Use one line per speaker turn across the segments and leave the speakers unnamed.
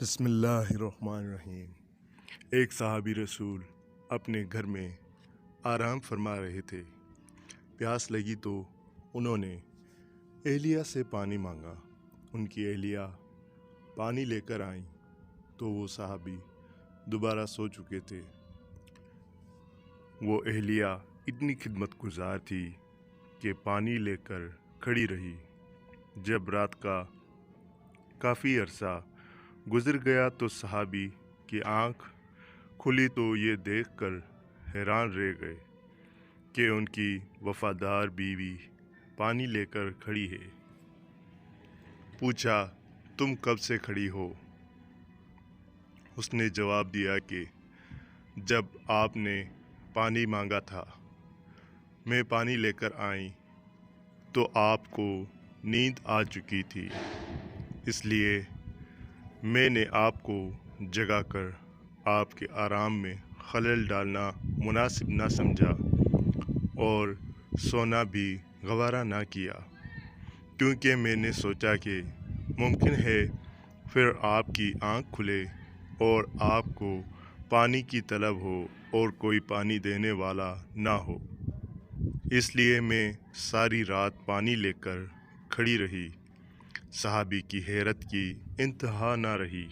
بسم اللہ الرحمن الرحیم۔ ایک صحابی رسول اپنے گھر میں آرام فرما رہے تھے۔ پیاس لگی تو انہوں نے اہلیہ سے پانی مانگا۔ ان کی اہلیہ پانی لے کر آئیں تو وہ صحابی دوبارہ سو چکے تھے۔ وہ اہلیہ اتنی خدمت گزار تھی کہ پانی لے کر کھڑی رہی۔ جب رات کا کافی عرصہ گزر گیا تو صحابی کی آنکھ کھلی تو یہ دیکھ کر حیران رہ گئے کہ ان کی وفادار بیوی پانی لے کر کھڑی ہے۔ پوچھا، تم کب سے کھڑی ہو؟ اس نے جواب دیا کہ جب آپ نے پانی مانگا تھا، میں پانی لے کر آئی تو آپ کو نیند آ چکی تھی، اس لیے میں نے آپ کو جگا کر آپ کے آرام میں خلل ڈالنا مناسب نہ سمجھا اور سونا بھی گوارا نہ کیا، کیونکہ میں نے سوچا کہ ممکن ہے پھر آپ کی آنکھ کھلے اور آپ کو پانی کی طلب ہو اور کوئی پانی دینے والا نہ ہو، اس لیے میں ساری رات پانی لے کر کھڑی رہی۔ صحابی کی حیرت کی انتہا نہ رہی۔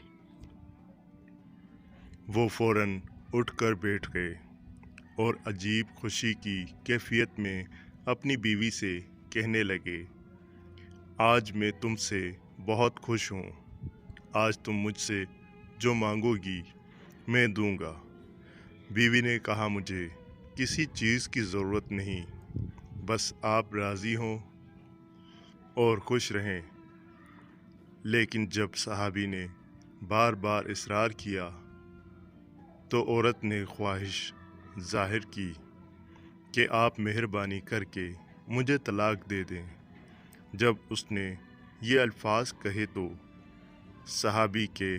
وہ فوراً اٹھ کر بیٹھ گئے اور عجیب خوشی کی کیفیت میں اپنی بیوی سے کہنے لگے، آج میں تم سے بہت خوش ہوں۔ آج تم مجھ سے جو مانگو گی میں دوں گا۔ بیوی نے کہا، مجھے کسی چیز کی ضرورت نہیں، بس آپ راضی ہوں اور خوش رہیں۔ لیکن جب صحابی نے بار بار اصرار کیا تو عورت نے خواہش ظاہر کی کہ آپ مہربانی کر کے مجھے طلاق دے دیں۔ جب اس نے یہ الفاظ کہے تو صحابی کے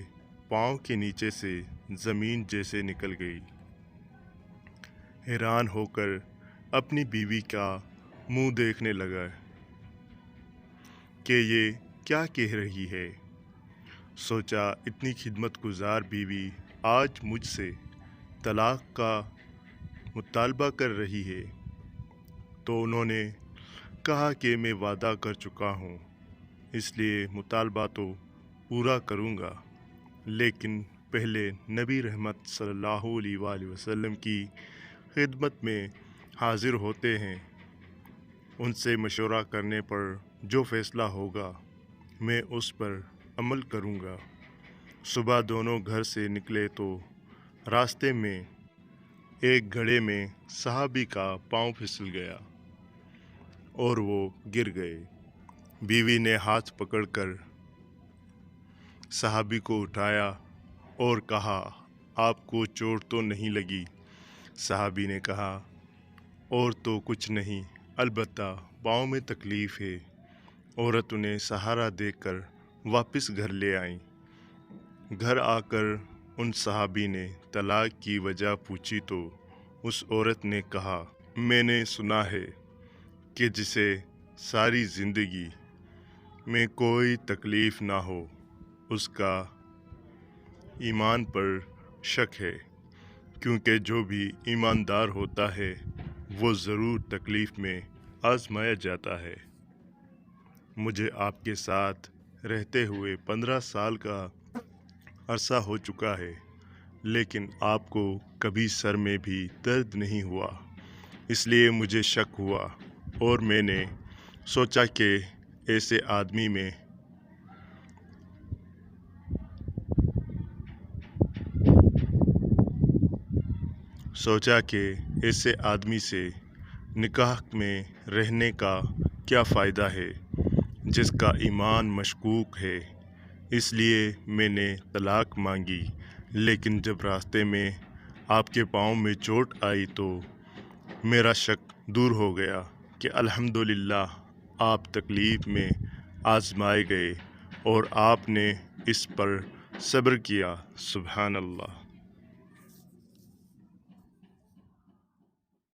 پاؤں کے نیچے سے زمین جیسے نکل گئی۔ حیران ہو کر اپنی بیوی کا منہ دیکھنے لگا کہ یہ کیا کہہ رہی ہے۔ سوچا، اتنی خدمت گزار بیوی آج مجھ سے طلاق کا مطالبہ کر رہی ہے، تو انہوں نے کہا کہ میں وعدہ کر چکا ہوں، اس لیے مطالبہ تو پورا کروں گا، لیکن پہلے نبی رحمت صلی اللہ علیہ وآلہ وسلم کی خدمت میں حاضر ہوتے ہیں۔ ان سے مشورہ کرنے پر جو فیصلہ ہوگا میں اس پر عمل کروں گا۔ صبح دونوں گھر سے نکلے تو راستے میں ایک گڑھے میں صحابی کا پاؤں پھسل گیا اور وہ گر گئے۔ بیوی نے ہاتھ پکڑ کر صحابی کو اٹھایا اور کہا، آپ کو چوٹ تو نہیں لگی؟ صحابی نے کہا، اور تو کچھ نہیں، البتہ پاؤں میں تکلیف ہے۔ عورت انہیں سہارا دے کر واپس گھر لے آئیں۔ گھر آ کر ان صحابی نے طلاق کی وجہ پوچھی تو اس عورت نے کہا، میں نے سنا ہے کہ جسے ساری زندگی میں کوئی تکلیف نہ ہو اس کا ایمان پر شک ہے، کیونکہ جو بھی ایماندار ہوتا ہے وہ ضرور تکلیف میں آزمایا جاتا ہے۔ مجھے آپ کے ساتھ رہتے ہوئے 15 سال کا عرصہ ہو چکا ہے، لیکن آپ کو کبھی سر میں بھی درد نہیں ہوا، اس لیے مجھے شک ہوا اور میں نے سوچا کہ ایسے آدمی سے نکاح میں رہنے کا کیا فائدہ ہے جس کا ایمان مشکوک ہے، اس لیے میں نے طلاق مانگی۔ لیکن جب راستے میں آپ کے پاؤں میں چوٹ آئی تو میرا شک دور ہو گیا کہ الحمدللہ آپ تکلیف میں آزمائے گئے اور آپ نے اس پر صبر کیا۔ سبحان اللہ۔